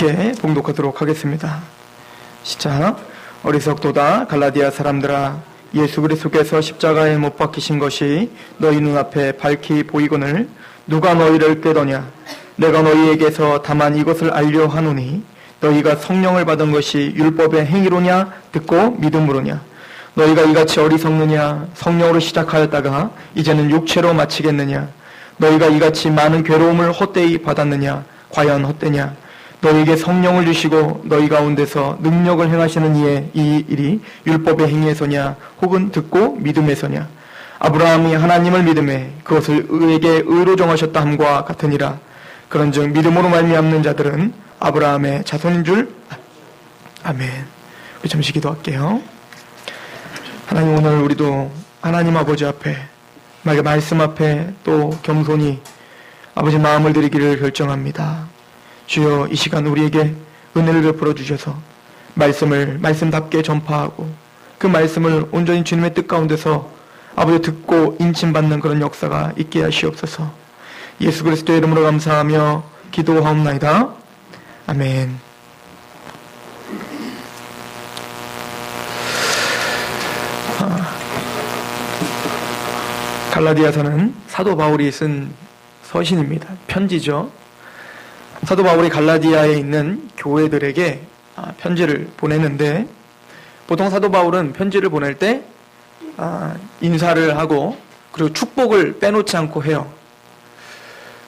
함께 봉독하도록 하겠습니다. 시작. 어리석도다 갈라디아 사람들아, 예수 그리스도께서 십자가에 못 박히신 것이 너희 눈앞에 밝히 보이거늘 누가 너희를 꾀더냐? 내가 너희에게서 다만 이것을 알려 하노니 너희가 성령을 받은 것이 율법의 행위로냐 듣고 믿음으로냐? 너희가 이같이 어리석느냐? 성령으로 시작하였다가 이제는 육체로 마치겠느냐? 너희가 이같이 많은 괴로움을 헛되이 받았느냐? 과연 헛되냐? 너희에게 성령을 주시고 너희 가운데서 능력을 행하시는 이의 이 일이 율법의 행위에서냐 혹은 듣고 믿음에서냐? 아브라함이 하나님을 믿음에 그것을 의에게 의로 정하셨다 함과 같으니라. 그런즉 믿음으로 말미암는 자들은 아브라함의 자손인 줄. 아멘. 우리 잠시 기도할게요. 하나님, 오늘 우리도 하나님 아버지 앞에 말씀 앞에 또 겸손히 아버지 마음을 드리기를 결정합니다. 주여, 이 시간 우리에게 은혜를 베풀어 주셔서 말씀을 말씀답게 전파하고 그 말씀을 온전히 주님의 뜻 가운데서 아버지 듣고 인침받는 그런 역사가 있게 하시옵소서. 예수 그리스도의 이름으로 감사하며 기도하옵나이다. 아멘. 갈라디아서는 사도 바울이 쓴 서신입니다. 편지죠. 사도 바울이 갈라디아에 있는 교회들에게 편지를 보내는데, 보통 사도 바울은 편지를 보낼 때 인사를 하고 그리고 축복을 빼놓지 않고 해요.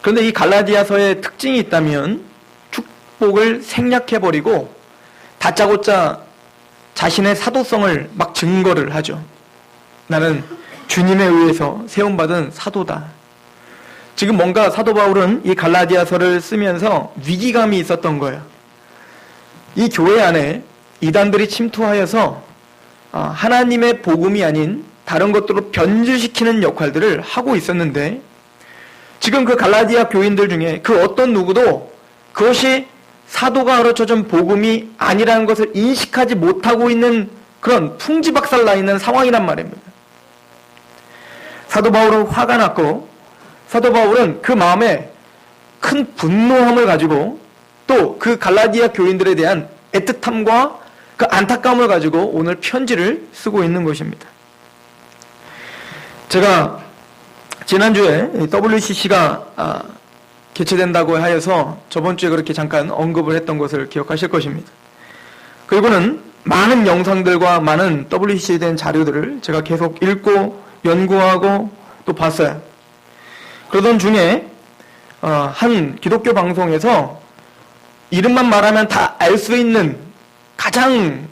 그런데 이 갈라디아서의 특징이 있다면 축복을 생략해버리고 다짜고짜 자신의 사도성을 막 증거를 하죠. 나는 주님에 의해서 세움받은 사도다. 지금 뭔가 사도 바울은 이 갈라디아서를 쓰면서 위기감이 있었던 거예요. 이 교회 안에 이단들이 침투하여서 하나님의 복음이 아닌 다른 것들로 변질시키는 역할들을 하고 있었는데, 지금 그 갈라디아 교인들 중에 그 어떤 누구도 그것이 사도가 가르쳐준 복음이 아니라는 것을 인식하지 못하고 있는 그런 풍지박살나 있는 상황이란 말입니다. 사도 바울은 화가 났고, 사도 바울은 그 마음에 큰 분노함을 가지고 또 그 갈라디아 교인들에 대한 애틋함과 그 안타까움을 가지고 오늘 편지를 쓰고 있는 것입니다. 제가 지난주에 WCC가 개최된다고 하여서 저번 주에 그렇게 잠깐 언급을 했던 것을 기억하실 것입니다. 그리고는 많은 영상들과 많은 WCC에 대한 자료들을 제가 계속 읽고 연구하고 또 봤어요. 그러던 중에 한 기독교 방송에서 이름만 말하면 다 알 수 있는 가장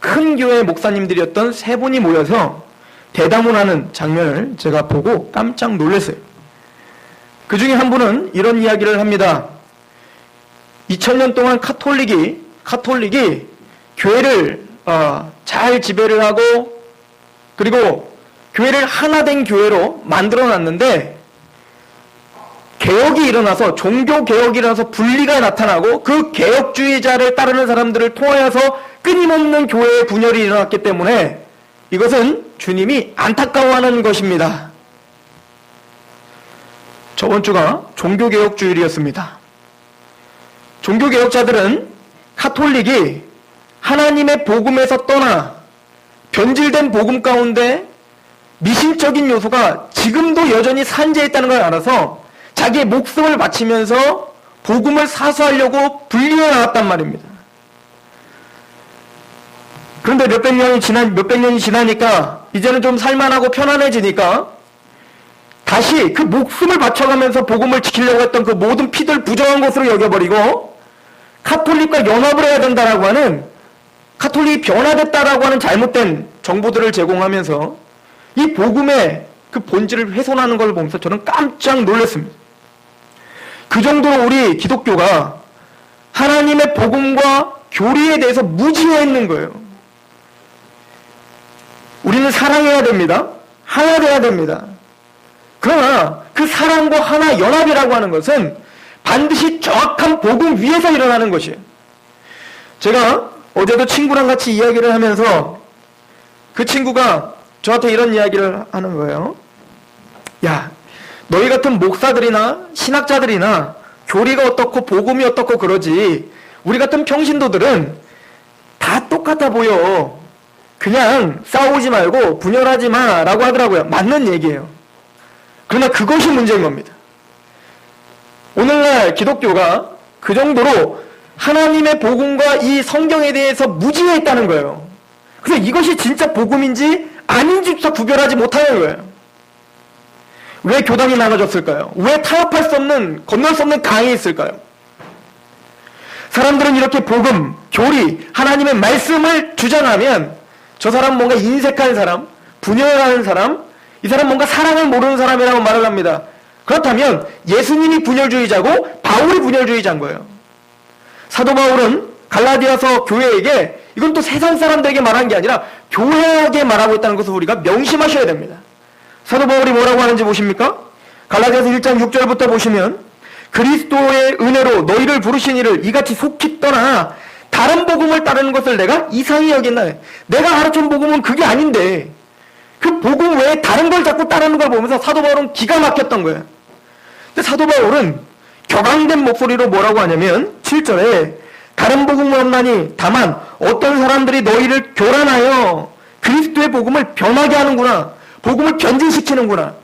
큰 교회 목사님들이었던 세 분이 모여서 대담을 하는 장면을 제가 보고 깜짝 놀랐어요. 그 중에 한 분은 이런 이야기를 합니다. 2000년 동안 카톨릭이 교회를 잘 지배를 하고 그리고 교회를 하나된 교회로 만들어놨는데, 개혁이 일어나서 종교개혁이 일어나서 분리가 나타나고 그 개혁주의자를 따르는 사람들을 통하여서 끊임없는 교회의 분열이 일어났기 때문에 이것은 주님이 안타까워하는 것입니다. 저번 주가 종교개혁주일이었습니다. 종교개혁자들은 카톨릭이 하나님의 복음에서 떠나 변질된 복음 가운데 미신적인 요소가 지금도 여전히 산재해 있다는 걸 알아서 자기의 목숨을 바치면서 복음을 사수하려고 분리해 나왔단 말입니다. 그런데 몇백 년이 지나니까 이제는 좀 살만하고 편안해지니까 다시 그 목숨을 바쳐가면서 복음을 지키려고 했던 그 모든 피들 부정한 것으로 여겨버리고 카톨릭과 연합을 해야 된다라고 하는, 카톨릭이 변화됐다라고 하는 잘못된 정보들을 제공하면서 이 복음의 그 본질을 훼손하는 걸 보면서 저는 깜짝 놀랐습니다. 그 정도로 우리 기독교가 하나님의 복음과 교리에 대해서 무지해 있는 거예요. 우리는 사랑해야 됩니다. 하나 돼야 됩니다. 그러나 그 사랑과 하나 연합이라고 하는 것은 반드시 정확한 복음 위에서 일어나는 것이에요. 제가 어제도 친구랑 같이 이야기를 하면서 그 친구가 저한테 이런 이야기를 하는 거예요. 야, 너희 같은 목사들이나 신학자들이나 교리가 어떻고 복음이 어떻고 그러지 우리 같은 평신도들은 다 똑같아 보여. 그냥 싸우지 말고 분열하지 마라고 하더라고요. 맞는 얘기예요. 그러나 그것이 문제인 겁니다. 오늘날 기독교가 그 정도로 하나님의 복음과 이 성경에 대해서 무지해 있다는 거예요. 그래서 이것이 진짜 복음인지 아닌지조차 구별하지 못하는 거예요. 왜 교단이 나눠졌을까요? 왜 타협할 수 없는, 건널 수 없는 강이 있을까요? 사람들은 이렇게 복음, 교리, 하나님의 말씀을 주장하면 저 사람 뭔가 인색한 사람, 분열하는 사람, 이 사람 뭔가 사랑을 모르는 사람이라고 말을 합니다. 그렇다면 예수님이 분열주의자고 바울이 분열주의자인 거예요. 사도 바울은 갈라디아서 교회에게, 이건 또 세상 사람들에게 말한 게 아니라 교회에게 말하고 있다는 것을 우리가 명심하셔야 됩니다. 사도 바울이 뭐라고 하는지 보십니까? 갈라디아서 1장 6절부터 보시면 그리스도의 은혜로 너희를 부르신 이를 이같이 속히 떠나 다른 복음을 따르는 것을 내가 이상히 여겼나. 내가 가르친 복음은 그게 아닌데 그 복음 외에 다른 걸 자꾸 따르는 걸 보면서 사도 바울은 기가 막혔던 거예요. 근데 사도 바울은 격앙된 목소리로 뭐라고 하냐면 7절에 다른 복음은 없나니 다만 어떤 사람들이 너희를 교란하여 그리스도의 복음을 변하게 하는구나. 복음을 변질시키는구나.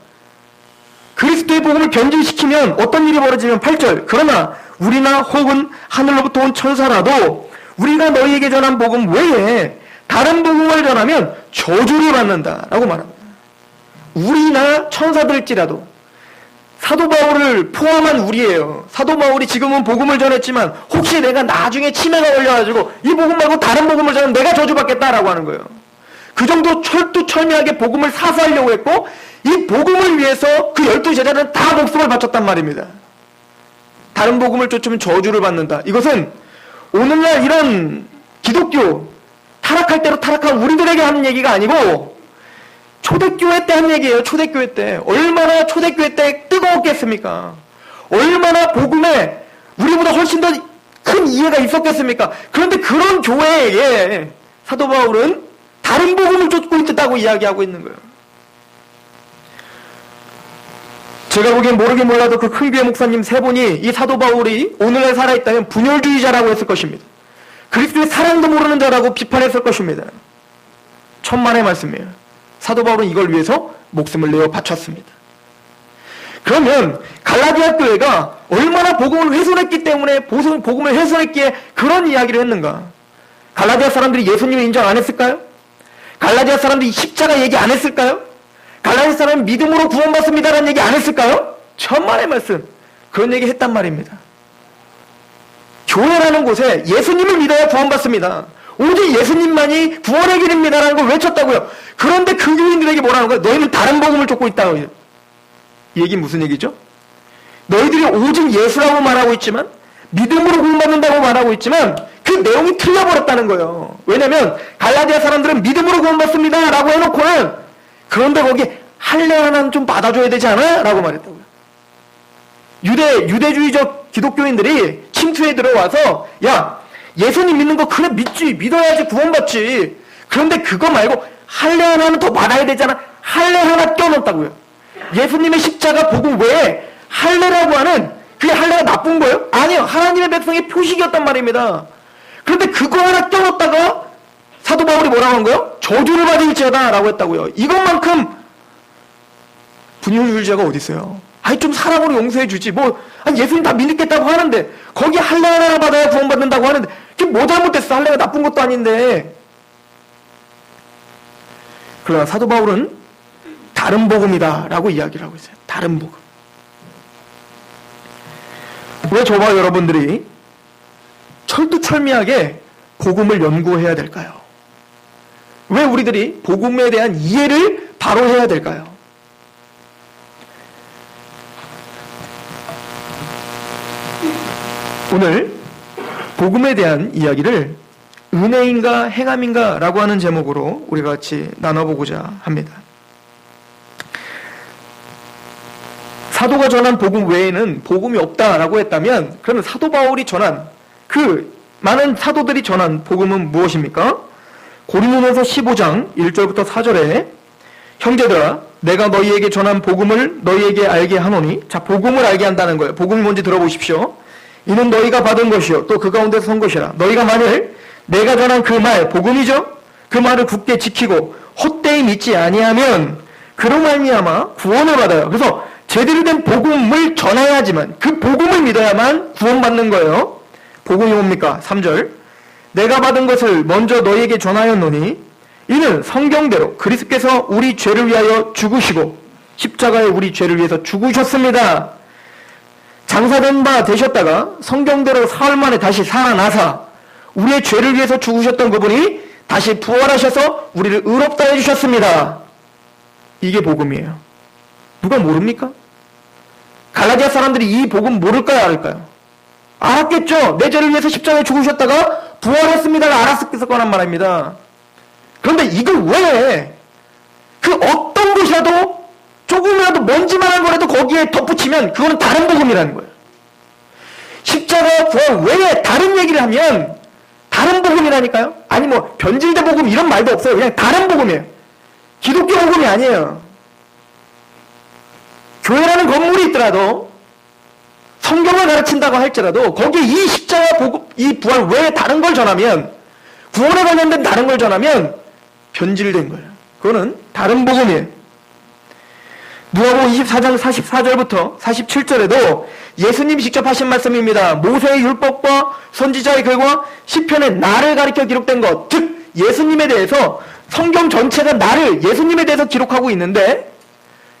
그리스도의 복음을 변질시키면 어떤 일이 벌어지면 8절 그러나 우리나 혹은 하늘로부터 온 천사라도 우리가 너희에게 전한 복음 외에 다른 복음을 전하면 저주를 받는다라고 말합니다. 우리나 천사들일지라도 사도 바울을 포함한 우리예요. 사도 바울이 지금은 복음을 전했지만 혹시 내가 나중에 치매가 걸려가지고 이 복음 말고 다른 복음을 전하면 내가 저주받겠다라고 하는 거예요. 그 정도 철두철미하게 복음을 사수하려고 했고 이 복음을 위해서 그 12제자는 다 목숨을 바쳤단 말입니다. 다른 복음을 쫓으면 저주를 받는다. 이것은 오늘날 이런 기독교 타락할 대로 타락한 우리들에게 하는 얘기가 아니고 초대교회 때 한 얘기예요. 초대교회 때. 얼마나 초대교회 때 뜨거웠겠습니까? 얼마나 복음에 우리보다 훨씬 더 큰 이해가 있었겠습니까? 그런데 그런 교회에 사도 바울은 다른 복음을 쫓고 있다고 이야기하고 있는 거예요. 제가 보기엔 모르긴 몰라도 그 큰교회 목사님 세 분이 이 사도 바울이 오늘날 살아있다면 분열주의자라고 했을 것입니다. 그리스도의 사랑도 모르는 자라고 비판했을 것입니다. 천만의 말씀이에요. 사도 바울은 이걸 위해서 목숨을 내어 바쳤습니다. 그러면 갈라디아 교회가 얼마나 복음을 훼손했기 때문에 복음을 훼손했기에 그런 이야기를 했는가? 갈라디아 사람들이 예수님을 인정 안 했을까요? 갈라디아 사람들이 십자가 얘기 안 했을까요? 갈라디아 사람은 믿음으로 구원받습니다라는 얘기 안 했을까요? 천만의 말씀. 그런 얘기 했단 말입니다. 교회라는 곳에 예수님을 믿어야 구원받습니다. 오직 예수님만이 구원의 길입니다라는 걸 외쳤다고요. 그런데 그 교인들에게 뭐라는 거예요? 너희는 다른 복음을 쫓고 있다고. 이 얘기는 무슨 얘기죠? 너희들이 오직 예수라고 말하고 있지만 믿음으로 구원받는다고 말하고 있지만 그 내용이 틀려버렸다는 거예요. 왜냐하면 갈라디아 사람들은 믿음으로 구원받습니다 라고 해놓고는 그런데 거기 할례 하나는 좀 받아줘야 되지 않아? 라고 말했다고요. 유대주의적 기독교인들이 침투에 들어와서 야 예수님 믿는 거 그래 믿어야지 구원받지. 그런데 그거 말고 할례 하나는 더 받아야 되잖아. 할례 하나 껴넣었다고요. 예수님의 십자가 복음 외에 할례라고 하는 그게 할례가 나쁜 거예요? 아니요. 하나님의 백성의 표식이었단 말입니다. 그런데 그거 하나 껴넣었다가 사도 바울이 뭐라고 한 거예요? 저주를 받을지어다 라고 했다고요. 이것만큼 분열주의자가 어디 있어요? 아니 좀 사랑으로 용서해 주지. 아니 예수님 다 믿겠다고 하는데 거기 할례 하나 받아야 구원받는다고 하는데 그게 뭐 잘못됐어? 할례가 나쁜 것도 아닌데. 그러나 사도 바울은 다른 복음이다 라고 이야기를 하고 있어요. 다른 복음. 왜 저와 여러분들이 철두철미하게 복음을 연구해야 될까요? 왜 우리들이 복음에 대한 이해를 바로 해야 될까요? 오늘 복음에 대한 이야기를 은혜인가 행함인가 라고 하는 제목으로 우리가 같이 나눠보고자 합니다. 사도가 전한 복음 외에는 복음이 없다라고 했다면 그러면 사도 바울이 전한 그 많은 사도들이 전한 복음은 무엇입니까? 고린도전서 15장 1절부터 4절에 형제들아 내가 너희에게 전한 복음을 너희에게 알게 하노니 자 복음을 알게 한다는 거예요. 복음이 뭔지 들어보십시오. 이는 너희가 받은 것이요 또 그 가운데서 선 것이라. 너희가 만일 내가 전한 그 말, 복음이죠. 그 말을 굳게 지키고 헛되이 믿지 아니하면 그로 말미암아 구원을 받아요. 그래서 제대로 된 복음을 전해야지만, 그 복음을 믿어야만 구원받는 거예요. 복음이 뭡니까? 3절. 내가 받은 것을 먼저 너희에게 전하였노니 이는 성경대로 그리스도께서 우리 죄를 위하여 죽으시고 십자가에 우리 죄를 위해서 죽으셨습니다. 장사된 바 되셨다가 성경대로 사흘 만에 다시 살아나사 우리의 죄를 위해서 죽으셨던 그분이 다시 부활하셔서 우리를 의롭다 해주셨습니다. 이게 복음이에요. 누가 모릅니까? 갈라디아 사람들이 이 복음 모를까요, 알까요? 알았겠죠. 내 죄를 위해서 십자가에 죽으셨다가 부활했습니다가 알았을 거란 말입니다. 그런데 이걸 왜 그 어떤 것이라도 조금이라도 먼지만한 거라도 거기에 덧붙이면 그거는 다른 복음이라는 거예요. 십자가 부활 외에 다른 얘기를 하면 다른 복음이라니까요. 아니 뭐 변질된 복음 이런 말도 없어요. 그냥 다른 복음이에요. 기독교 복음이 아니에요. 교회라는 건물이 있더라도 성경을 가르친다고 할지라도 거기에 이 십자가 복음, 이 부활 외에 다른 걸 전하면, 구원에 관련된 다른 걸 전하면 변질된 거예요. 그거는 다른 복음이에요. 누가복음 24장 44절부터 47절에도 예수님이 직접 하신 말씀입니다. 모세의 율법과 선지자의 글과 시편의 나를 가리켜 기록된 것, 즉 예수님에 대해서 성경 전체가 나를, 예수님에 대해서 기록하고 있는데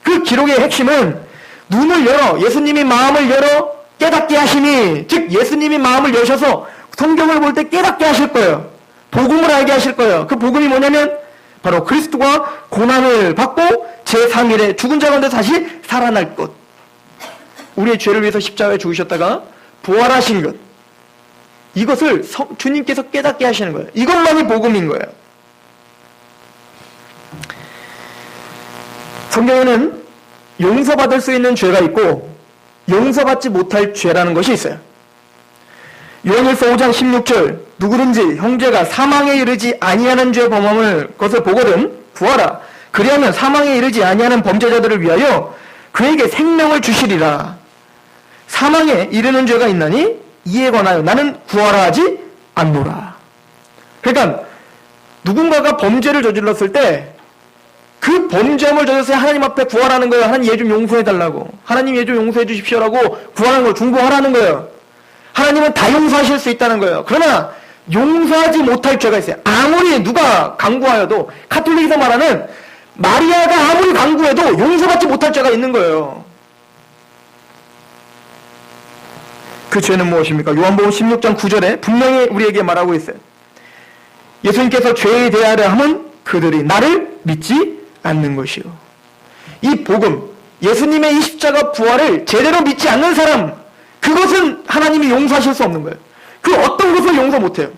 그 기록의 핵심은 눈을 열어, 예수님이 마음을 열어 깨닫게 하시니, 즉 예수님이 마음을 여셔서 성경을 볼 때 깨닫게 하실 거예요. 복음을 알게 하실 거예요. 그 복음이 뭐냐면 바로 그리스도가 고난을 받고 제3일에 죽은 자 가운데 다시 살아날 것, 우리의 죄를 위해서 십자가에 죽으셨다가 부활하신 것, 이것을 주님께서 깨닫게 하시는 거예요. 이것만이 복음인 거예요. 성경에는 용서받을 수 있는 죄가 있고 용서받지 못할 죄라는 것이 있어요. 요한일서 5장 16절, 누구든지 형제가 사망에 이르지 아니하는 죄 범함을 것을 보거든 구하라. 그리하면 사망에 이르지 아니하는 범죄자들을 위하여 그에게 생명을 주시리라. 사망에 이르는 죄가 있나니 이에 관하여 나는 구하라 하지 않노라. 그러니까 누군가가 범죄를 저질렀을 때 그 범죄함을 저질렀을 때 하나님 앞에 구하라는 거예요. 하나님 얘 좀 용서해달라고, 하나님 얘 좀 용서해 주십시오라고 구하는 걸 중보하라는 거예요. 하나님은 다 용서하실 수 있다는 거예요. 그러나 용서하지 못할 죄가 있어요. 아무리 누가 강구하여도, 카톨릭에서 말하는 마리아가 아무리 강구해도 용서받지 못할 죄가 있는 거예요. 그 죄는 무엇입니까? 요한복음 16장 9절에 분명히 우리에게 말하고 있어요. 예수님께서 죄에 대하려 함은 그들이 나를 믿지 않는 것이요. 이 복음, 예수님의 이 십자가 부활을 제대로 믿지 않는 사람, 그것은 하나님이 용서하실 수 없는 거예요. 그 어떤 것을 용서 못해요.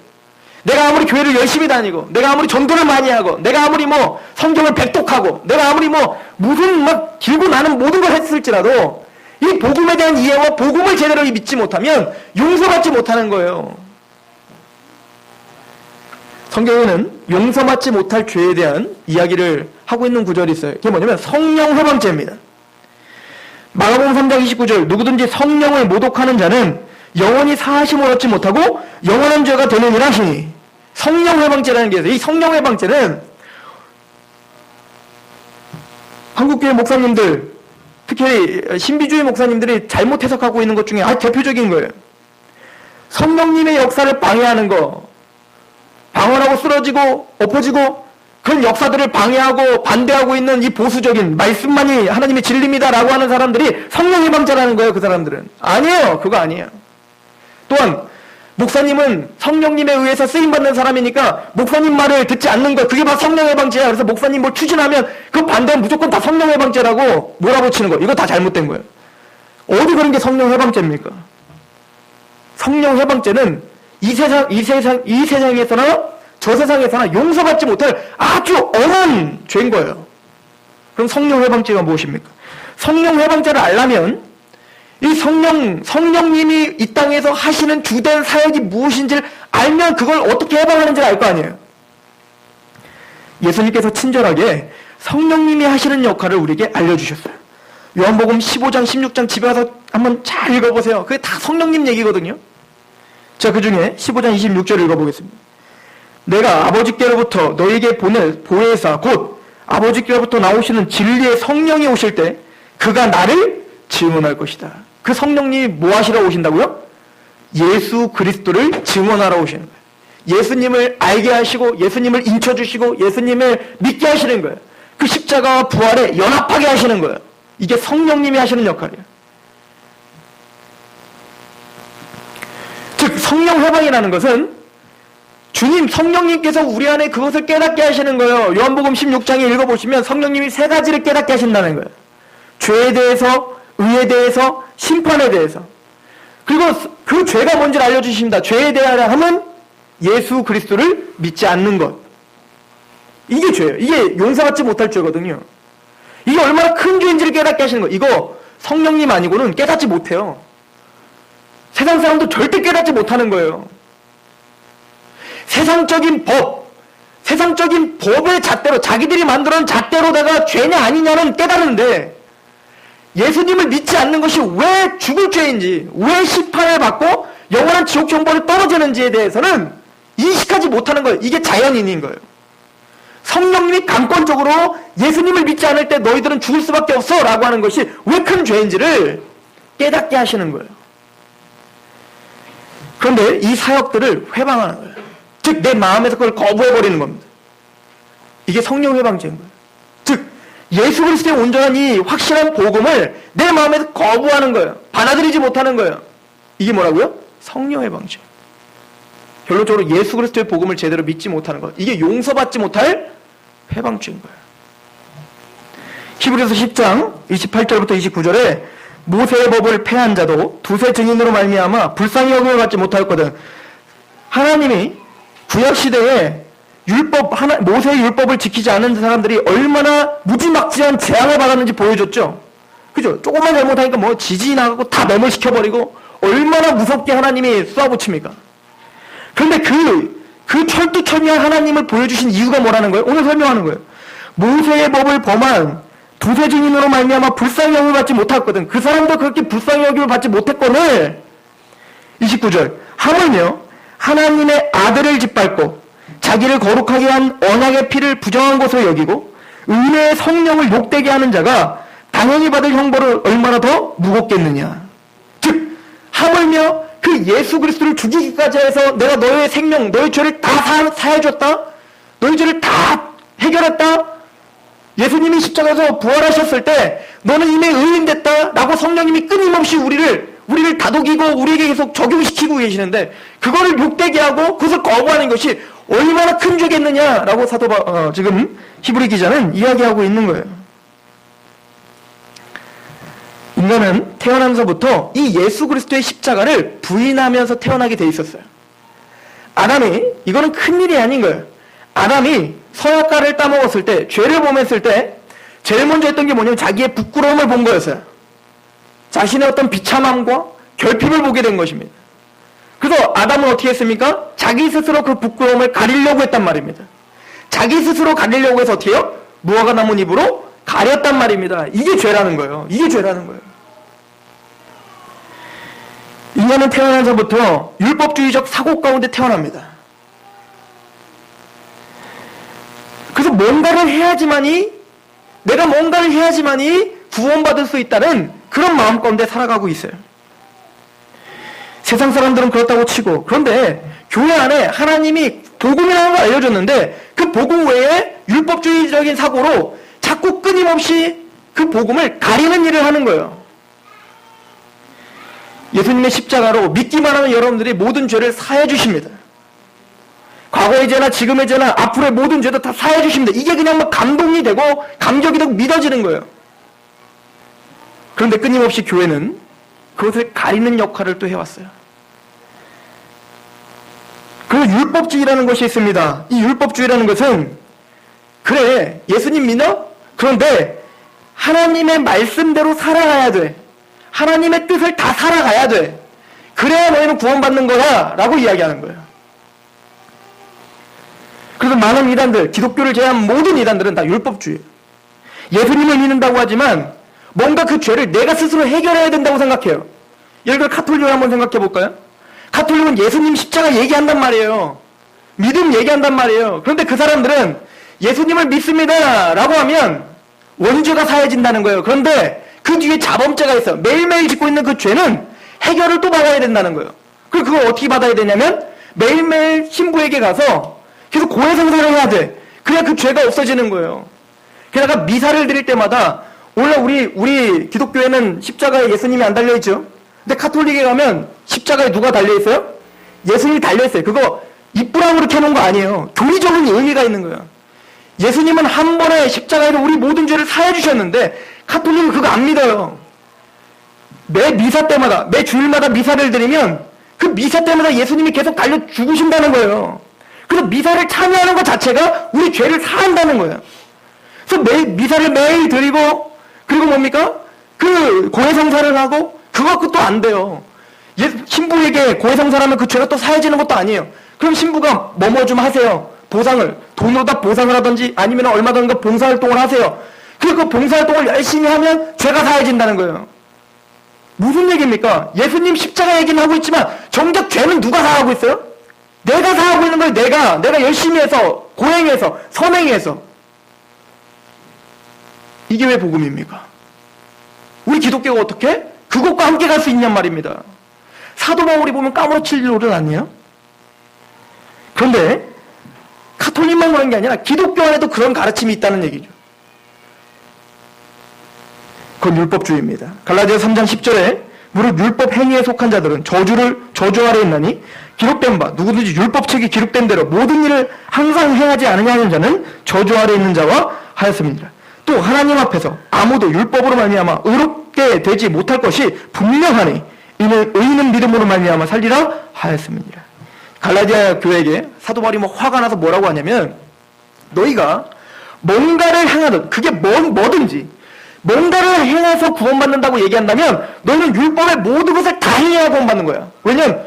내가 아무리 교회를 열심히 다니고, 내가 아무리 전도를 많이 하고, 내가 아무리 뭐 성경을 백독하고, 내가 아무리 뭐 무슨 막 길고 나는 모든 걸 했을지라도 이 복음에 대한 이해와 복음을 제대로 믿지 못하면 용서받지 못하는 거예요. 성경에는 용서받지 못할 죄에 대한 이야기를 하고 있는 구절이 있어요. 그게 뭐냐면 성령 회방죄입니다. 마가복음 3장 29절, 누구든지 성령을 모독하는 자는 영원히 사하심을 얻지 못하고 영원한 죄가 되느니라 하시니, 성령 회방죄라는 게 있어요. 이 성령 회방죄는 한국교회 목사님들, 특히 신비주의 목사님들이 잘못 해석하고 있는 것 중에 아주 대표적인 거예요. 성령님의 역사를 방해하는 거, 방언하고 쓰러지고 엎어지고 그런 역사들을 방해하고 반대하고 있는 이 보수적인 말씀만이 하나님의 진리입니다라고 하는 사람들이 성령 회방죄라는 거예요. 그 사람들은 아니에요. 그거 아니에요. 또한 목사님은 성령님에 의해서 쓰임받는 사람이니까 목사님 말을 듣지 않는 거, 그게 바로 성령 회방죄야. 그래서 목사님 뭘 추진하면 그 반대는 무조건 다 성령 회방죄라고 몰아붙이는 거, 이거 다 잘못된 거예요. 어디 그런 게 성령 회방죄입니까? 성령 회방죄는 이 세상에서나 저 세상에서나 용서받지 못할 아주 엄한 죄인 거예요. 그럼 성령 회방죄가 무엇입니까? 성령 회방죄를 알려면 이 성령님이 이 땅에서 하시는 주된 사역이 무엇인지를 알면 그걸 어떻게 해방하는지를 알 거 아니에요. 예수님께서 친절하게 성령님이 하시는 역할을 우리에게 알려주셨어요. 요한복음 15장, 16장 집에 가서 한번 잘 읽어보세요. 그게 다 성령님 얘기거든요. 자, 그 중에 15장 26절 읽어보겠습니다. 내가 아버지께로부터 너에게 보낼 보혜사 곧 아버지께로부터 나오시는 진리의 성령이 오실 때 그가 나를 증언할 것이다. 그 성령님이 뭐 하시러 오신다고요? 예수 그리스도를 증언하러 오시는 거예요. 예수님을 알게 하시고 예수님을 인쳐주시고 예수님을 믿게 하시는 거예요. 그 십자가와 부활에 연합하게 하시는 거예요. 이게 성령님이 하시는 역할이에요. 즉 성령 회방이라는 것은 주님 성령님께서 우리 안에 그것을 깨닫게 하시는 거예요. 요한복음 16장에 읽어보시면 성령님이 세 가지를 깨닫게 하신다는 거예요. 죄에 대해서, 의에 대해서, 심판에 대해서. 그리고 그 죄가 뭔지를 알려주십니다. 죄에 대하여 하면 예수 그리스도를 믿지 않는 것. 이게 죄예요. 이게 용서받지 못할 죄거든요. 이게 얼마나 큰 죄인지를 깨닫게 하시는 거예요. 이거 성령님 아니고는 깨닫지 못해요. 세상 사람도 절대 깨닫지 못하는 거예요. 세상적인 법의 잣대로, 자기들이 만들어놓은 잣대로다가 죄냐 아니냐는 깨달는데 예수님을 믿지 않는 것이 왜 죽을 죄인지, 왜 심판을 받고 영원한 지옥 형벌에 떨어지는지에 대해서는 인식하지 못하는 거예요. 이게 자연인인 거예요. 성령님이 강권적으로 예수님을 믿지 않을 때 너희들은 죽을 수밖에 없어 라고 하는 것이 왜 큰 죄인지를 깨닫게 하시는 거예요. 그런데 이 사역들을 회방하는 거예요. 즉 내 마음에서 그걸 거부해버리는 겁니다. 이게 성령 회방죄인 거예요. 즉 예수 그리스도의 온전한 이 확실한 복음을 내 마음에서 거부하는 거예요. 받아들이지 못하는 거예요. 이게 뭐라고요? 성령 회방죄. 결론적으로 예수 그리스도의 복음을 제대로 믿지 못하는 것. 이게 용서받지 못할 회방죄인 거예요. 히브리서 10장 28절부터 29절에 모세의 법을 폐한 자도 두세 증인으로 말미암아 불쌍히 여김을 받지 못하였거든. 하나님이 구약시대에 모세의 율법을 지키지 않는 사람들이 얼마나 무지막지한 재앙을 받았는지 보여줬죠. 그죠? 조금만 잘못하니까 뭐 지진이 나가고 다 매몰시켜버리고 얼마나 무섭게 하나님이 쏘아붙입니까? 그런데 그 철두철미한 하나님을 보여주신 이유가 뭐라는 거예요? 오늘 설명하는 거예요. 모세의 법을 범한 두세 증인으로 말미암아 불쌍히 여김을 받지 못했거든. 그 사람도 그렇게 불쌍히 여김을 받지 못했거늘 29절 하물며 하나님의 아들을 짓밟고 자기를 거룩하게 한 언약의 피를 부정한 것으로 여기고 은혜의 성령을 욕되게 하는 자가 당연히 받을 형벌을 얼마나 더 무겁겠느냐. 즉 하물며 그 예수 그리스도를 죽이기까지 해서 내가 너의 생명, 너의 죄를 다 사해줬다. 너의 죄를 다 해결했다. 예수님이 십자가에서 부활하셨을 때 너는 이미 의인됐다 라고 성령님이 끊임없이 우리를 다독이고 우리에게 계속 적용시키고 계시는데 그거를 욕되게 하고 그것을 거부하는 것이 얼마나 큰 죄겠느냐라고 지금 히브리 기자는 이야기하고 있는 거예요. 인간은 태어나면서부터 이 예수 그리스도의 십자가를 부인하면서 태어나게 돼 있었어요. 아담이, 이거는 큰일이 아닌 거예요. 아담이 선악과를 따먹었을 때, 죄를 범했을 때 제일 먼저 했던 게 뭐냐면 자기의 부끄러움을 본 거였어요. 자신의 어떤 비참함과 결핍을 보게 된 것입니다. 그래서 아담은 어떻게 했습니까? 자기 스스로 그 부끄러움을 가리려고 했단 말입니다. 자기 스스로 가리려고 해서 어떻게 해요? 무화과 나무 잎으로 가렸단 말입니다. 이게 죄라는 거예요. 이게 죄라는 거예요. 인간은 태어나서부터 율법주의적 사고 가운데 태어납니다. 그래서 내가 뭔가를 해야지만이 구원받을 수 있다는 그런 마음 가운데 살아가고 있어요. 세상 사람들은 그렇다고 치고, 그런데 교회 안에 하나님이 복음이라는 걸 알려줬는데 그 복음 외에 율법주의적인 사고로 자꾸 끊임없이 그 복음을 가리는 일을 하는 거예요. 예수님의 십자가로 믿기만 하면 여러분들이 모든 죄를 사해 주십니다. 과거의 죄나 지금의 죄나 앞으로의 모든 죄도 다 사해 주십니다. 이게 그냥 뭐 감동이 되고 감격이 되고 믿어지는 거예요. 그런데 끊임없이 교회는 그것을 가리는 역할을 또 해왔어요. 그리고 율법주의라는 것이 있습니다. 이 율법주의라는 것은 그래 예수님 믿어? 그런데 하나님의 말씀대로 살아가야 돼. 하나님의 뜻을 다 살아가야 돼. 그래야 너희는 구원받는 거야 라고 이야기하는 거예요. 그래서 많은 이단들, 기독교를 제외한 모든 이단들은 다 율법주의예요. 예수님을 믿는다고 하지만 뭔가 그 죄를 내가 스스로 해결해야 된다고 생각해요. 예를 들어 카톨릭을 한번 생각해 볼까요? 카톨릭은 예수님 십자가 얘기한단 말이에요. 믿음 얘기한단 말이에요. 그런데 그 사람들은 예수님을 믿습니다 라고 하면 원죄가 사해진다는 거예요. 그런데 그 뒤에 자범죄가 있어. 매일매일 짓고 있는 그 죄는 해결을 또 받아야 된다는 거예요. 그리고 그걸 어떻게 받아야 되냐면 매일매일 신부에게 가서 계속 고해성사를 해야 돼. 그래야 그 죄가 없어지는 거예요. 게다가 미사를 드릴 때마다 원래 우리 기독교에는 십자가에 예수님이 안 달려있죠. 근데 카톨릭에 가면 십자가에 누가 달려있어요? 예수님이 달려있어요. 그거 이쁘라고 그렇게 해놓은 거 아니에요. 교리적인 의미가 있는 거예요. 예수님은 한 번에 십자가에서 우리 모든 죄를 사해 주셨는데 카톨릭은 그거 안 믿어요. 매 미사 때마다, 매 주일마다 미사를 드리면 그 미사 때마다 예수님이 계속 달려 죽으신다는 거예요. 그래서 미사를 참여하는 것 자체가 우리 죄를 사한다는 거예요. 그래서 미사를 매일 드리고 그리고 뭡니까? 그 고해성사를 하고 그거 갖고 또 안 돼요. 신부에게 고해성사를 하면 그 죄가 또 사해지는 것도 아니에요. 그럼 신부가 뭐 좀 하세요. 보상을, 돈으로 다 보상을 하든지 아니면 얼마든가 봉사활동을 하세요. 그리고 그 봉사활동을 열심히 하면 죄가 사해진다는 거예요. 무슨 얘기입니까? 예수님 십자가 얘기는 하고 있지만 정작 죄는 누가 사하고 있어요? 내가 사하고 있는 거예요. 내가 열심히 해서 고행해서 선행해서. 이게 왜 복음입니까? 우리 기독교가 어떻게? 그것과 함께 갈 수 있냔 말입니다. 사도 바울이 보면 까무러칠 일은 아니에요? 그런데 카톨릭만 그런 게 아니라 기독교 안에도 그런 가르침이 있다는 얘기죠. 그건 율법주의입니다. 갈라디아 3장 10절에 무릇 율법 행위에 속한 자들은 저주 아래 있나니 기록된 바 누구든지 율법책이 기록된 대로 모든 일을 항상 행하지 않으냐 하는 자는 저주 아래 있는 자와 하였습니다. 또 하나님 앞에서 아무도 율법으로 말미암아 의롭게 되지 못할 것이 분명하니 이는 의인은 믿음으로 말미암아 살리라 하였습니다. 갈라디아 교회에게 사도 바울이 화가 나서 뭐라고 하냐면 너희가 뭔가를 행하든 그게 뭐든지 뭔가를 행해서 구원받는다고 얘기한다면 너희는 율법의 모든 것을 다 행해야 구원받는 거야. 왜냐면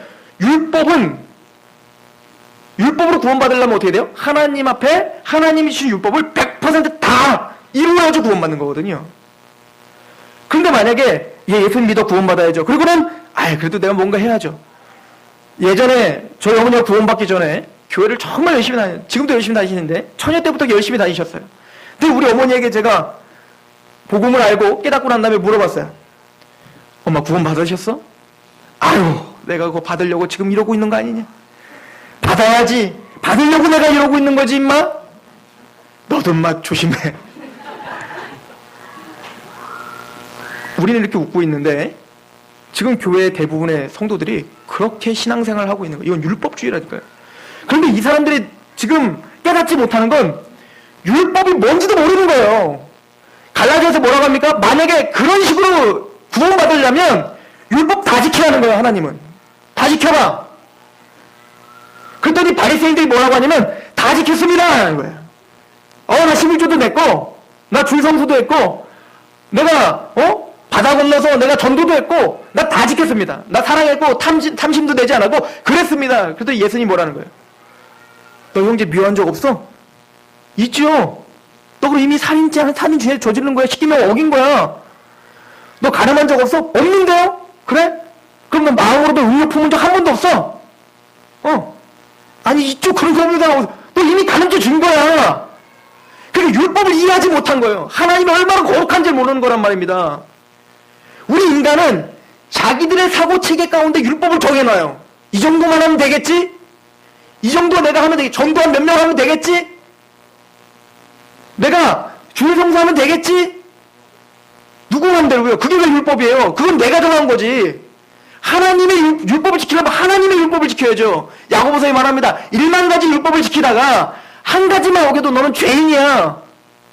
율법으로 구원받으려면 어떻게 돼요? 하나님 앞에 하나님이 주신 율법을 100%다 이루어야지 구원받는 거거든요. 그런데 만약에 예수님 믿어 구원받아야죠. 그리고는 그래도 내가 뭔가 해야죠. 예전에 저희 어머니가 구원받기 전에 교회를 정말 열심히 지금도 열심히 다니시는데 처녀 때부터 열심히 다니셨어요. 근데 우리 어머니에게 제가 복음을 알고 깨닫고 난 다음에 물어봤어요. 엄마 구원 받으셨어? 아유 내가 그거 받으려고 지금 이러고 있는 거 아니냐? 받아야지. 받으려고 내가 이러고 있는 거지 임마? 너도 임마 조심해. 우리는 이렇게 웃고 있는데 지금 교회 대부분의 성도들이 그렇게 신앙생활을 하고 있는 거예요. 이건 율법주의라니까요. 그런데 이 사람들이 지금 깨닫지 못하는 건 율법이 뭔지도 모르는 거예요. 갈라디아서 뭐라고 합니까? 만약에 그런 식으로 구원받으려면 율법 다 지키라는 거예요. 하나님은. 다 지켜봐. 그랬더니 바리새인들이 뭐라고 하냐면 다 지켰습니다 하는 거예요. 나 11조도 냈고 나 줄성수도 했고 내가 바다 건너서 내가 전도도 했고 나 다 지켰습니다. 나 사랑했고 탐심도 내지 않았고 그랬습니다. 그랬더니 예수님이 뭐라는 거예요? 너 형제 미워한 적 없어? 있죠. 너 그럼 이미 살인 죄 저지른 거야. 시키면 어긴 거야. 너 가늠한 적 없어? 없는데요? 그래? 그럼 너 마음으로도 의욕 품은 적 한 번도 없어? 아니 있죠. 그런 겁니다. 너 이미 가늠죄 준 거야. 그러니까 율법을 이해하지 못한 거예요. 하나님이 얼마나 거룩한지 모르는 거란 말입니다. 우리 인간은 자기들의 사고체계 가운데 율법을 정해놔요. 이 정도만 하면 되겠지? 이 정도 내가 하면 되겠지? 전도 한 몇 명 하면 되겠지? 내가 주일 성수하면 되겠지? 누구 마음대로요? 그게 왜 율법이에요? 그건 내가 정한 거지. 하나님의 율법을 지키려면 하나님의 율법을 지켜야죠. 야고보서에 말합니다. 1만 가지 율법을 지키다가 한 가지만 어겨도 너는 죄인이야.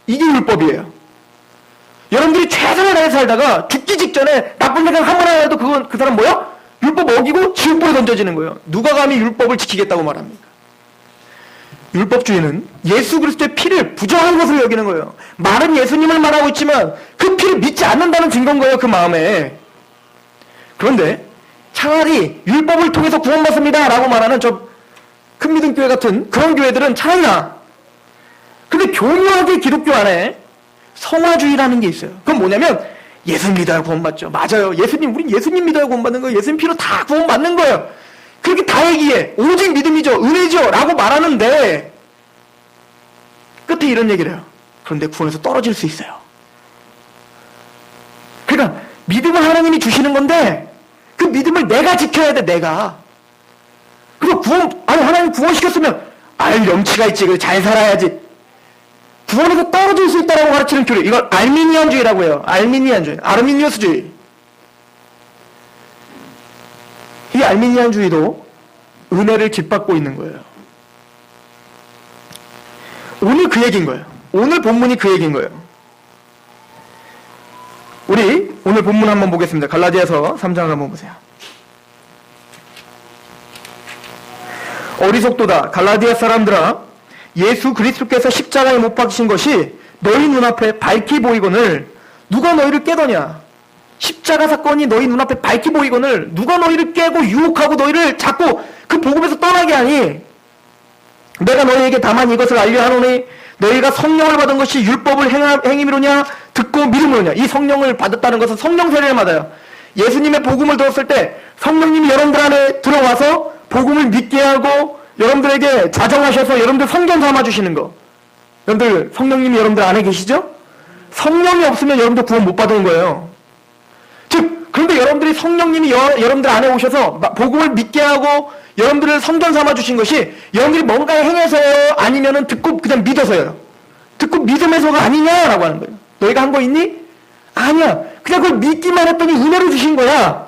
이게 율법이에요. 여러분들이 최선을 다해서 살다가 죽기 직전에 나쁜 생각 한 번 해도 그 사람 뭐야? 율법 어기고 지옥불에 던져지는 거예요. 누가 감히 율법을 지키겠다고 말합니까? 율법주의는 예수 그리스도의 피를 부정한 것을 여기는 거예요. 말은 예수님을 말하고 있지만 그 피를 믿지 않는다는 증거인 거예요. 그 마음에. 그런데 차라리 율법을 통해서 구원받습니다 라고 말하는 저 큰 믿음 교회 같은 그런 교회들은 차라리 나. 근데 교묘하게 기독교 안에 성화주의라는 게 있어요. 그건 뭐냐면 예수 믿어야 구원받죠. 맞아요. 우린 예수님 믿어야 구원받는 거예요. 예수님 피로 다 구원받는 거예요. 그렇게 다 얘기해. 오직 믿음이죠. 은혜죠. 라고 말하는데 끝에 이런 얘기를 해요. 그런데 구원에서 떨어질 수 있어요. 그러니까 믿음을 하나님이 주시는 건데 그 믿음을 내가 지켜야 돼. 내가. 그리고 하나님 구원시켰으면 염치가 있지. 그래 잘 살아야지. 구원에서 떨어질 수 있다고 가르치는 교리. 이걸 알미니안주의라고 해요. 아르미니우스주의. 이 알미니안주의도 은혜를 깃받고 있는 거예요. 오늘 그 얘기인 거예요. 오늘 본문이 그 얘기인 거예요. 우리 오늘 본문 한번 보겠습니다. 갈라디아서 3장을 한번 보세요. 어리석도다. 갈라디아 사람들아, 예수 그리스도께서 십자가에 못 박히신 것이 너희 눈앞에 밝히 보이거늘 누가 너희를 깨더냐? 십자가 사건이 너희 눈앞에 밝히 보이거늘 누가 너희를 깨고 유혹하고 너희를 자꾸 그 복음에서 떠나게 하니? 내가 너희에게 다만 이것을 알려 하노니 너희가 성령을 받은 것이 율법을 행함이로냐 듣고 믿음으로냐. 이 성령을 받았다는 것은 성령 세례를 받아요. 예수님의 복음을 들었을 때 성령님이 여러분들 안에 들어와서 복음을 믿게 하고 여러분들에게 자정하셔서 여러분들 성경 삼아주시는 거. 여러분들 성령님이 여러분들 안에 계시죠? 성령이 없으면 여러분들 구원 못 받은 거예요. 즉 그런데 여러분들이 성령님이 여러분들 안에 오셔서 복음을 믿게 하고 여러분들을 성전 삼아주신 것이 여러분들이 뭔가 행해서요? 아니면은 듣고 그냥 믿어서요? 듣고 믿음에서가 아니냐라고 하는 거예요. 너희가 한 거 있니? 아니야. 그냥 그걸 믿기만 했더니 은혜로 주신 거야.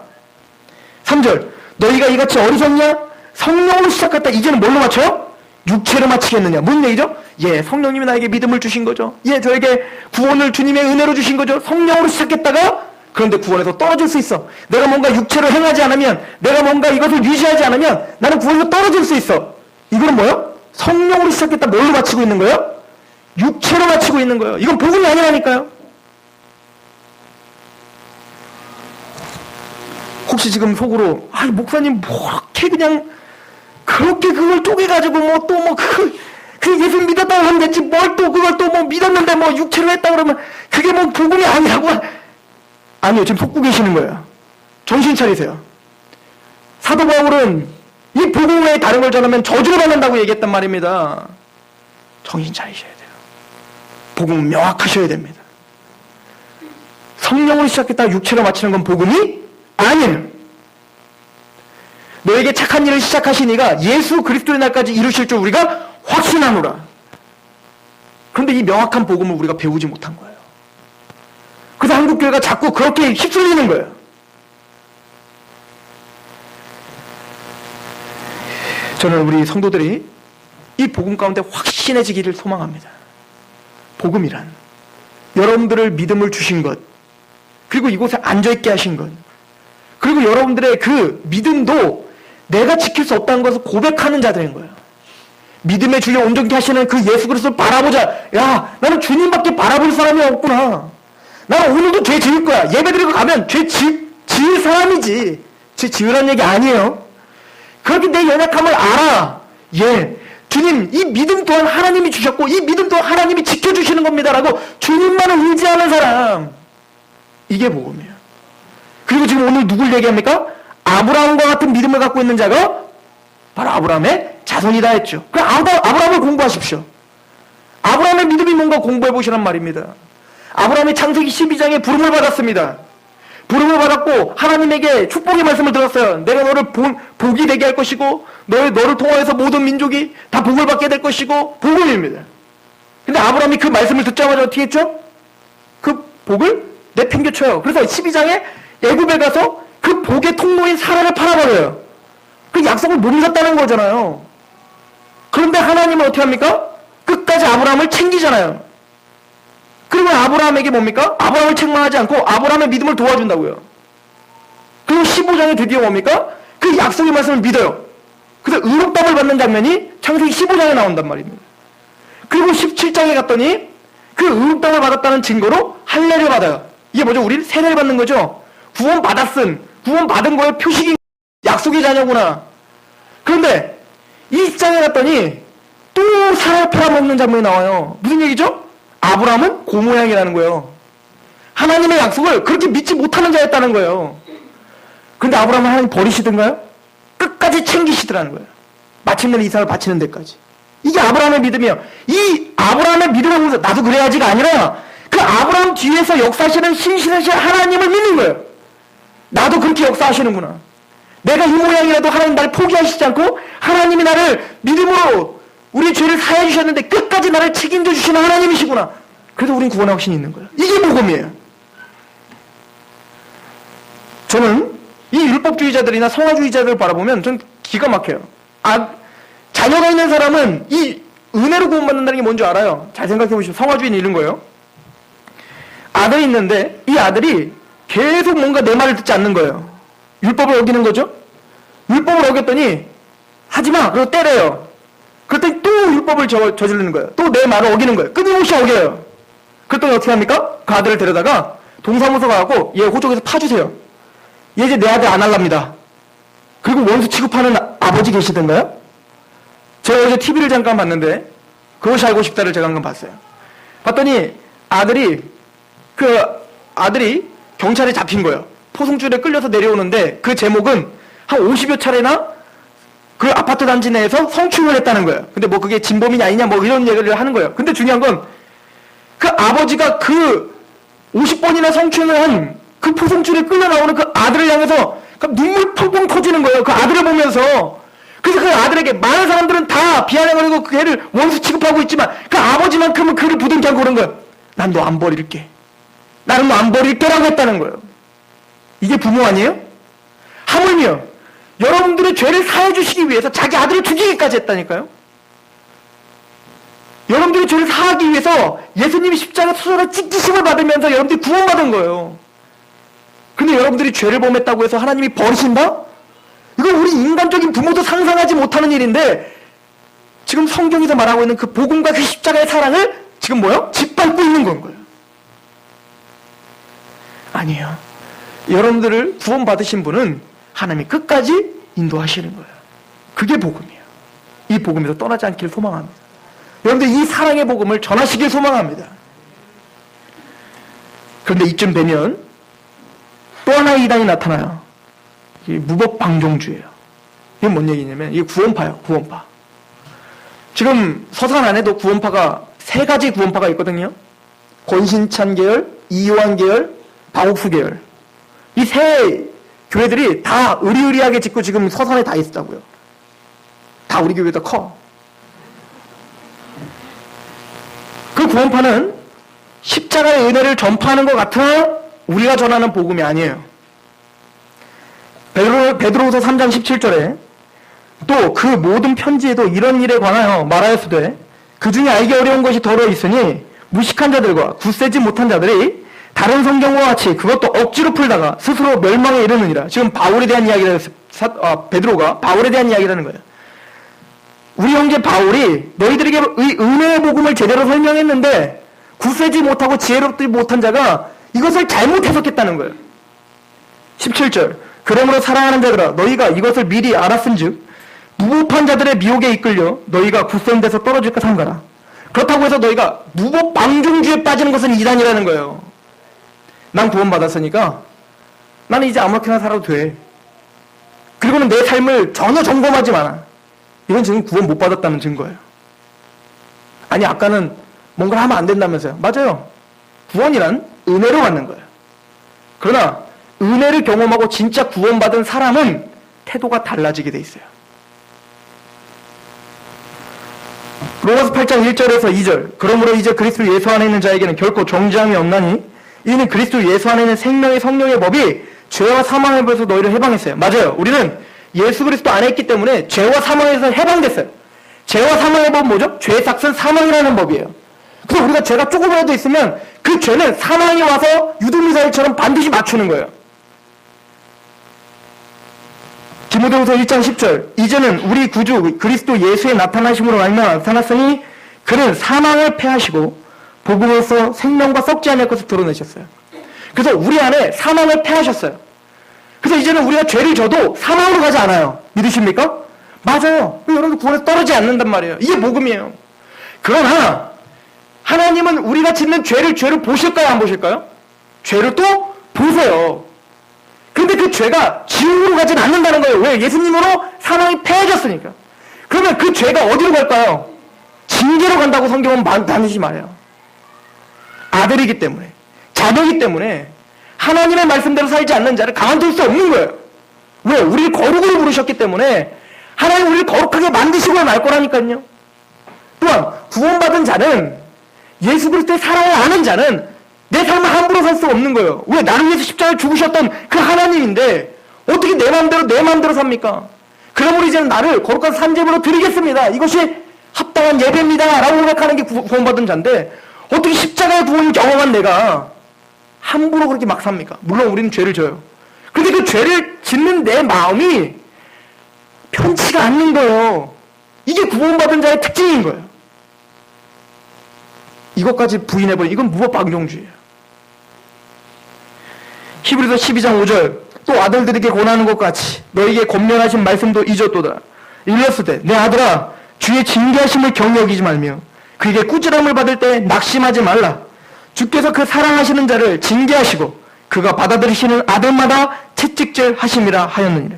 3절. 너희가 이같이 어리석냐? 성령으로 시작했다. 이제는 뭘로 맞춰요? 육체로 마치겠느냐. 무슨 얘기죠? 예, 성령님이 나에게 믿음을 주신 거죠. 예, 저에게 구원을 주님의 은혜로 주신 거죠. 성령으로 시작했다가 그런데 구원에서 떨어질 수 있어. 내가 뭔가 육체로 행하지 않으면, 내가 뭔가 이것을 유지하지 않으면 나는 구원에서 떨어질 수 있어. 이거는 뭐예요? 성령으로 시작했다. 뭘로 마치고 있는 거예요? 육체로 마치고 있는 거예요. 이건 복음이 아니라니까요. 혹시 지금 속으로 목사님 그렇게 그냥 그렇게 그걸 쪼개가지고 그 예수 믿었다고 하면 됐지 뭘 또 그걸 또 믿었는데 육체로 했다 그러면 그게 복음이 아니라고. 아니요, 지금 속고 계시는 거예요. 정신 차리세요. 사도 바울은 이 복음 외에 다른 걸 전하면 저주를 받는다고 얘기했단 말입니다. 정신 차리셔야 돼요. 복음은 명확하셔야 됩니다. 성령으로 시작했다가 육체로 마치는 건 복음이 아니에요. 너에게 착한 일을 시작하신 이가 예수 그리스도의 날까지 이루실 줄 우리가 확신하노라. 그런데 이 명확한 복음을 우리가 배우지 못한 거예요. 그래서 한국교회가 자꾸 그렇게 휩쓸리는 거예요. 저는 우리 성도들이 이 복음 가운데 확신해지기를 소망합니다. 복음이란 여러분들을 믿음을 주신 것, 그리고 이곳에 앉아있게 하신 것, 그리고 여러분들의 그 믿음도 내가 지킬 수 없다는 것을 고백하는 자들인 거예요. 믿음의 주여 온전케 하시는 그 예수 그리스도를 바라보자. 야, 나는 주님밖에 바라볼 사람이 없구나. 나는 오늘도 죄 지을 거야. 예배드리고 가면 죄 지을 사람이지. 죄 지으라는 얘기 아니에요. 그렇게 내 연약함을 알아. 예. 주님, 이 믿음 또한 하나님이 주셨고 이 믿음 또한 하나님이 지켜주시는 겁니다라고 주님만을 의지하는 사람. 이게 복음이에요. 그리고 지금 오늘 누굴 얘기합니까? 아브라함과 같은 믿음을 갖고 있는 자가 바로 아브라함의 자손이다 했죠. 그럼 아브라함을 공부하십시오. 아브라함의 믿음이 뭔가 공부해 보시란 말입니다. 아브라함이 창세기 12장에 부름을 받았습니다. 부름을 받았고 하나님에게 축복의 말씀을 들었어요. 내가 너를 복이 되게 할 것이고 너를 통하여서 모든 민족이 다 복을 받게 될 것이고 복음입니다. 근데 아브라함이 그 말씀을 듣자마자 어떻게 했죠? 그 복을 내팽개쳐요. 그래서 12장에 애굽에 가서 그 복의 통로인 사라를 팔아버려요. 그 약속을 못 잊었다는 거잖아요. 그런데 하나님은 어떻게 합니까? 끝까지 아브라함을 챙기잖아요. 그리고 아브라함에게 뭡니까? 아브라함을 책망하지 않고 아브라함의 믿음을 도와준다고요. 그리고 15장에 드디어 뭡니까? 그 약속의 말씀을 믿어요. 그래서 의롭다함을 받는 장면이 창세기 15장에 나온단 말입니다. 그리고 17장에 갔더니 그 의롭다함을 받았다는 증거로 할례를 받아요. 이게 뭐죠? 우리는 세례를 받는 거죠. 구원 받은 거에 표식이 약속의 자녀구나. 그런데 20장에 갔더니 또 사라를 팔아먹는 장면이 나와요. 무슨 얘기죠? 아브라함은 고모양이라는 거예요. 하나님의 약속을 그렇게 믿지 못하는 자였다는 거예요. 그런데 아브라함을 하나님 버리시던가요? 끝까지 챙기시더라는 거예요. 마침내 이삭을 바치는 데까지. 이게 아브라함의 믿음이에요. 이 아브라함의 믿음을 보면서 나도 그래야지가 아니라 그 아브라함 뒤에서 역사하시는 신실하신 하나님을 믿는 거예요. 나도 그렇게 역사하시는구나. 내가 이 모양이라도 하나님 나를 포기하시지 않고 하나님이 나를 믿음으로 우리의 죄를 사해 주셨는데 끝까지 나를 책임져 주시는 하나님이시구나. 그래도 우린 구원의 확신이 있는 거예요. 이게 복음이에요. 저는 이 율법주의자들이나 성화주의자들을 바라보면 전 기가 막혀요. 자녀가 있는 사람은 이 은혜로 구원받는다는 게 뭔지 알아요. 잘 생각해 보시면 성화주의는 이런 거예요. 아들이 있는데 이 아들이 계속 뭔가 내 말을 듣지 않는 거예요. 율법을 어기는 거죠. 율법을 어겼더니 하지마 그리고 때려요. 그랬더니 또 율법을 저지르는 거예요. 또 내 말을 어기는 거예요. 끊임없이 어겨요. 그랬더니 어떻게 합니까? 그 아들을 데려다가 동사무소 가고 얘 호적에서 파주세요. 얘 이제 내 아들 안 할랍니다. 그리고 원수 취급하는 아버지 계시던가요? 제가 어제 TV를 잠깐 봤는데 그것이 알고 싶다를 제가 한번 봤어요. 봤더니 아들이 경찰에 잡힌 거예요. 포승줄에 끌려서 내려오는데 그 제목은 한 50여 차례나 그 아파트 단지 내에서 성추행을 했다는 거예요. 근데 뭐 그게 진범이냐 아니냐 뭐 이런 얘기를 하는 거예요. 근데 중요한 건 그 아버지가 그 50번이나 성추행을 한 그 포승줄에 끌려 나오는 그 아들을 향해서 눈물 펑펑 터지는 거예요. 그 아들을 보면서. 그래서 그 아들에게 많은 사람들은 다 비아냥거리고 그 애를 원수 취급하고 있지만 그 아버지만큼은 그를 부둥켜 안고 그런 거예요. 난 너 안 버릴게. 나는 너 안 버릴게라고 했다는 거예요. 이게 부모 아니에요? 하물며 여러분들의 죄를 사해 주시기 위해서 자기 아들을 죽이기까지 했다니까요. 여러분들의 죄를 사하기 위해서 예수님이 십자가 수술에 찢기심을 받으면서 여러분들이 구원받은 거예요. 근데 여러분들이 죄를 범했다고 해서 하나님이 버리신다? 이건 우리 인간적인 부모도 상상하지 못하는 일인데 지금 성경에서 말하고 있는 그 복음과 그 십자가의 사랑을 지금 뭐요? 짓밟고 있는 건 거예요. 아니에요. 여러분들을 구원받으신 분은 하나님이 끝까지 인도하시는 거예요. 그게 복음이에요. 이 복음에서 떠나지 않기를 소망합니다. 여러분들 이 사랑의 복음을 전하시길 소망합니다. 그런데 이쯤 되면 또 하나의 이단이 나타나요. 이게 무법방종주예요. 이게 뭔 얘기냐면 이게 구원파예요. 구원파. 지금 서산 안에도 구원파가 3가지 구원파가 있거든요. 권신찬 계열, 이요한 계열, 박옥수 계열. 이 3 교회들이 다 의리의리하게 짓고 지금 서산에 다 있다고요. 다 우리 교회보다 커. 그 구원파는 십자가의 은혜를 전파하는 것 같아 우리가 전하는 복음이 아니에요. 베드로후서 3장 17절에 또 그 모든 편지에도 이런 일에 관하여 말하였으되 그 중에 알기 어려운 것이 더러 있으니 무식한 자들과 굳세지 못한 자들이 다른 성경과 같이 그것도 억지로 풀다가 스스로 멸망에 이르느니라. 지금 바울에 대한 이야기를 베드로가 바울에 대한 이야기라는 거예요. 우리 형제 바울이 너희들에게 은혜의 복음을 제대로 설명했는데 굳세지 못하고 지혜롭지 못한 자가 이것을 잘못 해석했다는 거예요. 17절 그러므로 사랑하는 자들아 너희가 이것을 미리 알았은즉 무법한 자들의 미혹에 이끌려 너희가 굳센 데서 떨어질까 삼가라. 그렇다고 해서 너희가 무법방종주에 빠지는 것은 이단이라는 거예요. 난 구원받았으니까 나는 이제 아무렇게나 살아도 돼. 그리고는 내 삶을 전혀 점검하지 마라. 이건 지금 구원 못 받았다는 증거예요. 아니 아까는 뭔가를 하면 안 된다면서요. 맞아요. 구원이란 은혜로 받는 거예요. 그러나 은혜를 경험하고 진짜 구원받은 사람은 태도가 달라지게 돼 있어요. 로마서 8장 1절에서 2절 그러므로 이제 그리스도 예수 안에 있는 자에게는 결코 정죄함이 없나니 이는 그리스도 예수 안에 있는 생명의 성령의 법이 죄와 사망의 법에서 너희를 해방했어요. 맞아요. 우리는 예수 그리스도 안에 있기 때문에 죄와 사망에서 해방됐어요. 죄와 사망의 법은 뭐죠? 죄의 삭은 사망이라는 법이에요. 그래서 우리가 죄가 조금이라도 있으면 그 죄는 사망이 와서 유두미사일처럼 반드시 맞추는 거예요. 디모데후서 1장 10절 이제는 우리 구주 그리스도 예수의 나타나심으로 말미암아 나타났으니 그는 사망을 패하시고 복음으로써 생명과 썩지 않을 것을 드러내셨어요. 그래서 우리 안에 사망을 패하셨어요. 그래서 이제는 우리가 죄를 져도 사망으로 가지 않아요. 믿으십니까? 맞아요. 여러분 구원에서 떨어지지 않는단 말이에요. 이게 복음이에요. 그러나 하나님은 우리가 짓는 죄를 보실까요? 안 보실까요? 죄를 또 보세요. 그런데 그 죄가 지옥으로 가진 않는다는 거예요. 왜? 예수님으로 사망이 패해졌으니까. 그러면 그 죄가 어디로 갈까요? 징계로 간다고 성경은 반드시 말해요. 아들이기 때문에, 자녀이기 때문에 하나님의 말씀대로 살지 않는 자를 가만둘 수 없는 거예요. 왜? 우리를 거룩으로 부르셨기 때문에 하나님 우리를 거룩하게 만드시고 말 거라니까요. 또한 구원받은 자는, 예수 그리스도의 사랑을 아는 자는 내 삶을 함부로 살 수 없는 거예요. 왜? 나를 위해서 십자가를 죽으셨던 그 하나님인데 어떻게 내 마음대로 삽니까? 그러므로 이제는 나를 거룩한 산제물로 드리겠습니다. 이것이 합당한 예배입니다 라고 고백하는 게 구원받은 자인데, 어떻게 십자가의 구원을 경험한 내가 함부로 그렇게 막 삽니까? 물론 우리는 죄를 져요. 그런데 그 죄를 짓는 내 마음이 편치가 않는 거예요. 이게 구원받은 자의 특징인 거예요. 이것까지 부인해버리면 이건 무법방종주의예요. 히브리서 12장 5절, 또 아들들에게 권하는 것 같이 너에게 권면하신 말씀도 잊었도다. 일렀으되 내 아들아, 주의 징계하심을 경히 여기지 말며 그에게 꾸지람을 받을 때 낙심하지 말라. 주께서 그 사랑하시는 자를 징계하시고 그가 받아들이시는 아들마다 채찍질 하심이라 하였느니라.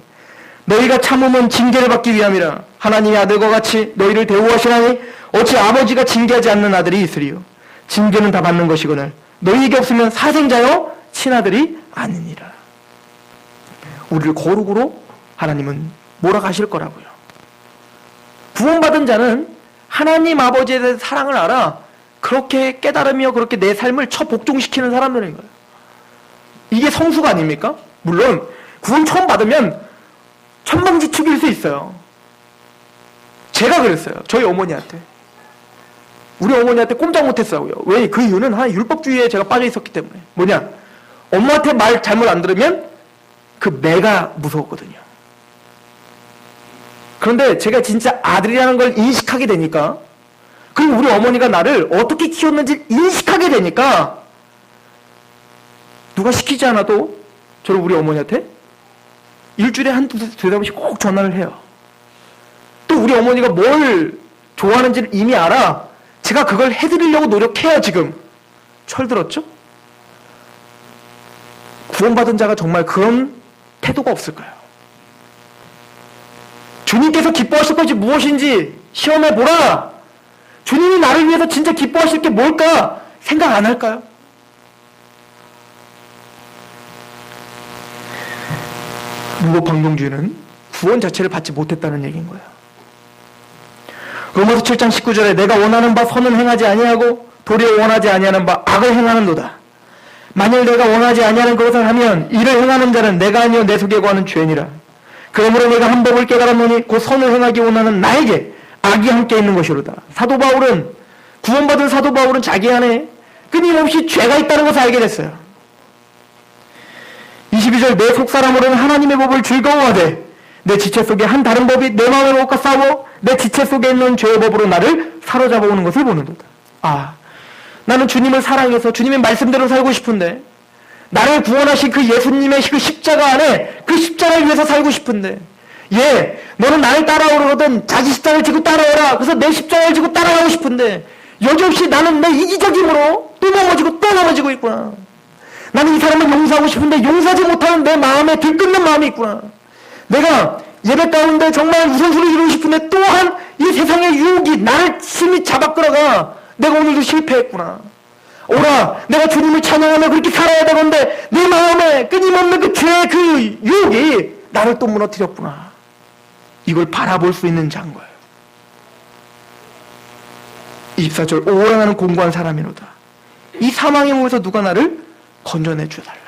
너희가 참음은 징계를 받기 위함이라. 하나님의 아들과 같이 너희를 대우하시나니 어찌 아버지가 징계하지 않는 아들이 있으리요. 징계는 다 받는 것이거늘 너희에게 없으면 사생자여 친아들이 아니니라. 우리를 거룩으로 하나님은 몰아가실 거라고요. 구원받은 자는 하나님 아버지에 대해서 사랑을 알아 그렇게 깨달으며 그렇게 내 삶을 처복종시키는 사람들인 거예요. 이게 성수가 아닙니까? 물론 구원 처음 받으면 천방지축일 수 있어요. 제가 그랬어요. 저희 어머니한테. 우리 어머니한테 꼼짝 못했어요. 왜? 그 이유는 하나 율법주의에 제가 빠져 있었기 때문에. 뭐냐? 엄마한테 말 잘못 안 들으면 그 매가 무서웠거든요. 그런데 제가 진짜 아들이라는 걸 인식하게 되니까, 그리고 우리 어머니가 나를 어떻게 키웠는지 인식하게 되니까, 누가 시키지 않아도 저를 우리 어머니한테 일주일에 두세 번씩 꼭 전화를 해요. 또 우리 어머니가 뭘 좋아하는지를 이미 알아. 제가 그걸 해드리려고 노력해야 지금 철들었죠? 구원받은 자가 정말 그런 태도가 없을까요? 주님께서 기뻐하실 것이 무엇인지 시험해보라. 주님이 나를 위해서 진짜 기뻐하실 게 뭘까 생각 안 할까요? 무법방종주의는 구원 자체를 받지 못했다는 얘기인 거예요. 로마서 7장 19절에 내가 원하는 바 선은 행하지 아니하고 도리어 원하지 아니하는 바 악을 행하는도다. 만일 내가 원하지 아니하는 것을 하면 이를 행하는 자는 내가 아니요 내 속에 거하는 죄니라. 그러므로 내가 한 법을 깨달았노니 곧 선을 행하기 원하는 나에게 악이 함께 있는 것이로다. 구원받은 사도 바울은 자기 안에 끊임없이 죄가 있다는 것을 알게 됐어요. 22절 내 속사람으로는 하나님의 법을 즐거워하되 내 지체 속에 한 다른 법이 내 마음의 법과 싸워 내 지체 속에 있는 죄의 법으로 나를 사로잡아 오는 것을 보는도다. 나는 주님을 사랑해서 주님의 말씀대로 살고 싶은데, 나를 구원하신 그 예수님의 그 십자가 안에 그 십자가를 위해서 살고 싶은데, 너는 나를 따라오거든 자기 십자가를 지고 따라오라. 그래서 내 십자가를 지고 따라가고 싶은데 여지없이 나는 내 이기적임으로 또 넘어지고 있구나. 나는 이 사람을 용서하고 싶은데 용서하지 못하는 내 마음에 들끓는 마음이 있구나. 내가 예배 가운데 정말 우선순위를 이루고 싶은데 또한 이 세상의 유혹이 나를 심히 잡아 끌어가 내가 오늘도 실패했구나. 오라, 내가 주님을 찬양하며 그렇게 살아야 되는데 내 마음에 끊임없는 그 죄의 그 유혹이 나를 또 무너뜨렸구나. 이걸 바라볼 수 있는 자인 거예요. 24절 오라 나는 공고한 사람이로다. 이 사망의 몸에서 누가 나를 건져내 주달라.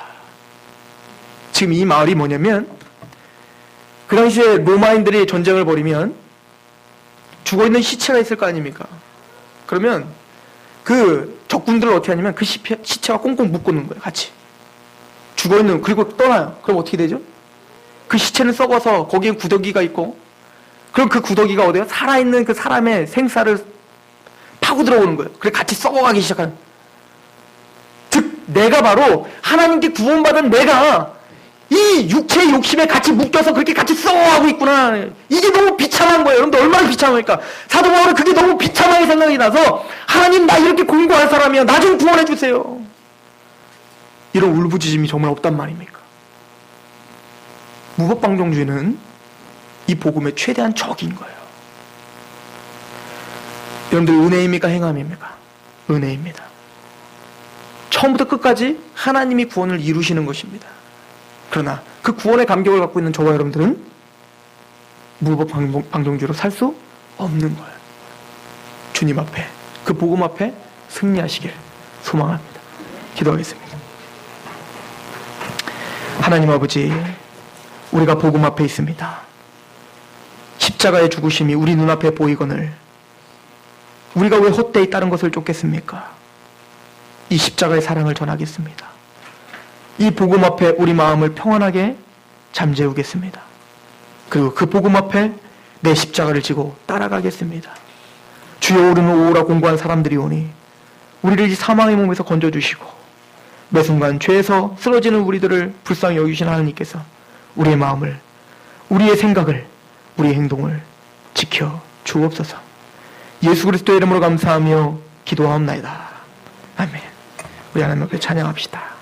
지금 이 말이 뭐냐면, 그 당시에 로마인들이 전쟁을 벌이면 죽어있는 시체가 있을 거 아닙니까? 그러면 그 적군들을 어떻게 하냐면 그 시체와 꽁꽁 묶어놓은 거예요. 같이 죽어있는, 그리고 떠나요. 그럼 어떻게 되죠? 그 시체는 썩어서 거기에 구더기가 있고, 그럼 그 구더기가 어디요? 살아있는 그 사람의 생사를 파고 들어오는 거예요. 그래 같이 썩어가기 시작하는. 즉 내가 바로 하나님께 구원받은 내가 이 육체의 욕심에 같이 묶여서 그렇게 같이 썩어가고 있구나. 이게 너무 비참한 거예요. 여러분들 얼마나 비참합니까? 사도 바울은 그게 너무 비참하게 생각이 나서, 하나님 나 이렇게 공고할 사람이야. 나 좀 구원해 주세요. 이런 울부짖음이 정말 없단 말입니까? 무법방종주의는 이 복음의 최대한 적인 거예요. 여러분들 은혜입니까? 행함입니까? 은혜입니다. 처음부터 끝까지 하나님이 구원을 이루시는 것입니다. 그러나 그 구원의 감격을 갖고 있는 저와 여러분들은 무법방종주의로 살 수 없는 거예요. 주님 앞에, 그 복음 앞에 승리하시길 소망합니다. 기도하겠습니다. 하나님 아버지, 우리가 복음 앞에 있습니다. 십자가의 죽으심이 우리 눈앞에 보이거늘 우리가 왜 헛되이 다른 것을 쫓겠습니까? 이 십자가의 사랑을 전하겠습니다. 이 복음 앞에 우리 마음을 평안하게 잠재우겠습니다. 그리고 그 복음 앞에 내 십자가를 지고 따라가겠습니다. 주여 오르는 오라 공고한 사람들이 오니 우리를 이 사망의 몸에서 건져주시고 매 순간 죄에서 쓰러지는 우리들을 불쌍히 여기신 하나님께서 우리의 마음을, 우리의 생각을, 우리의 행동을 지켜 주옵소서. 예수 그리스도의 이름으로 감사하며 기도하옵나이다. 아멘. 우리 하나님 앞에 찬양합시다.